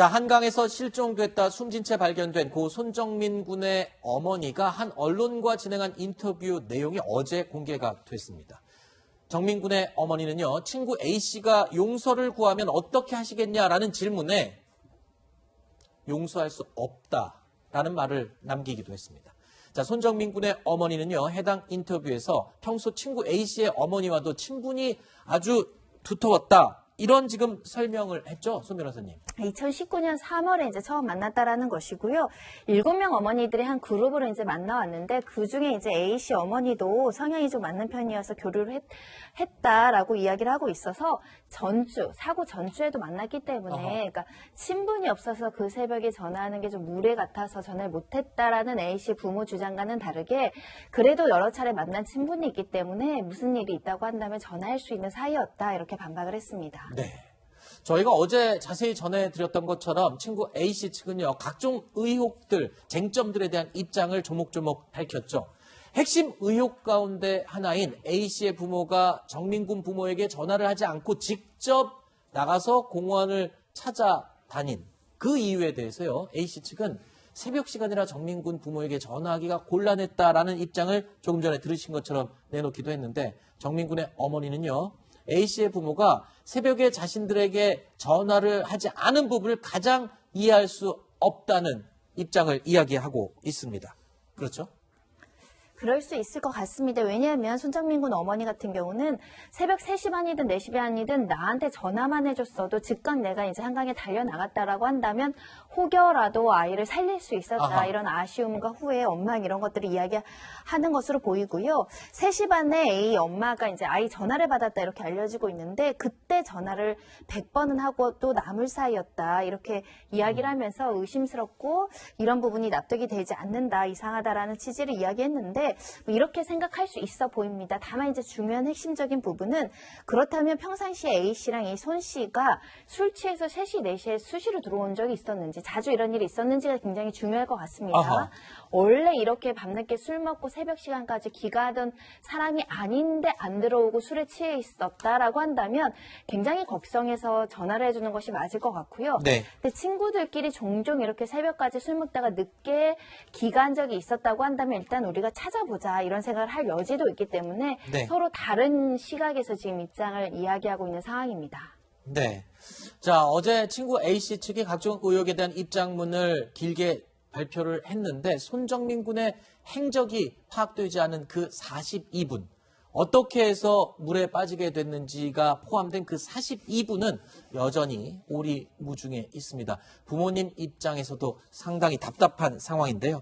자, 한강에서 실종됐다 숨진 채 발견된 고 손정민 군의 어머니가 한 언론과 진행한 인터뷰 내용이 어제 공개가 됐습니다. 정민 군의 어머니는요, 친구 A씨가 용서를 구하면 어떻게 하시겠냐라는 질문에 용서할 수 없다라는 말을 남기기도 했습니다. 자, 손정민 군의 어머니는요, 해당 인터뷰에서 평소 친구 A씨의 어머니와도 친분이 아주 두터웠다. 이런 지금 설명을 했죠, 손 변호사님. 2019년 3월에 이제 처음 만났다라는 것이고요. 7명 어머니들이 한 그룹으로 이제 만나왔는데 그 중에 이제 A 씨 어머니도 성향이 좀 맞는 편이어서 교류를 했다라고 이야기를 하고 있어서 사고 전주에도 만났기 때문에 그러니까 친분이 없어서 그 새벽에 전화하는 게 좀 무례 같아서 전화를 못했다라는 A 씨 부모 주장과는 다르게 그래도 여러 차례 만난 친분이 있기 때문에 무슨 일이 있다고 한다면 전화할 수 있는 사이였다 이렇게 반박을 했습니다. 네. 저희가 어제 자세히 전해드렸던 것처럼 친구 A씨 측은요, 각종 의혹들, 쟁점들에 대한 입장을 조목조목 밝혔죠. 핵심 의혹 가운데 하나인 A씨의 부모가 정민 군 부모에게 전화를 하지 않고 직접 나가서 공원을 찾아다닌 그 이유에 대해서요, A씨 측은 새벽 시간이라 정민 군 부모에게 전화하기가 곤란했다라는 입장을 조금 전에 들으신 것처럼 내놓기도 했는데, 정민 군의 어머니는요, A씨의 부모가 새벽에 자신들에게 전화를 하지 않은 부분을 가장 이해할 수 없다는 입장을 이야기하고 있습니다. 그렇죠? 그럴 수 있을 것 같습니다. 왜냐하면 손정민 군 어머니 같은 경우는 새벽 3시 반이든 4시 반이든 나한테 전화만 해줬어도 즉각 내가 이제 한강에 달려나갔다라고 한다면 혹여라도 아이를 살릴 수 있었다. 이런 아쉬움과 후회, 원망 이런 것들을 이야기하는 것으로 보이고요. 3시 반에 A 엄마가 이제 아이 전화를 받았다 이렇게 알려지고 있는데 그때 전화를 100번은 하고 또 남을 사이였다. 이렇게 이야기를 하면서 의심스럽고 이런 부분이 납득이 되지 않는다. 이상하다라는 취지를 이야기했는데 이렇게 생각할 수 있어 보입니다. 다만 이제 중요한 핵심적인 부분은 그렇다면 평상시에 A씨랑 이 손씨가 술 취해서 3시, 4시에 수시로 들어온 적이 있었는지 자주 이런 일이 있었는지가 굉장히 중요할 것 같습니다. 원래 이렇게 밤늦게 술 먹고 새벽 시간까지 기가하던 사람이 아닌데 안 들어오고 술에 취해 있었다라고 한다면 굉장히 걱정해서 전화를 해주는 것이 맞을 것 같고요. 네. 근데 친구들끼리 종종 이렇게 새벽까지 술 먹다가 늦게 기가한 적이 있었다고 한다면 일단 우리가 찾아보자 이런 생각을 할 여지도 있기 때문에 네. 서로 다른 시각에서 지금 입장을 이야기하고 있는 상황입니다. 네. 자, 어제 친구 A씨 측이 각종 의혹에 대한 입장문을 길게 발표를 했는데 손정민 군의 행적이 파악되지 않은 그 42분, 어떻게 해서 물에 빠지게 됐는지가 포함된 그 42분은 여전히 오리무중에 있습니다. 부모님 입장에서도 상당히 답답한 상황인데요.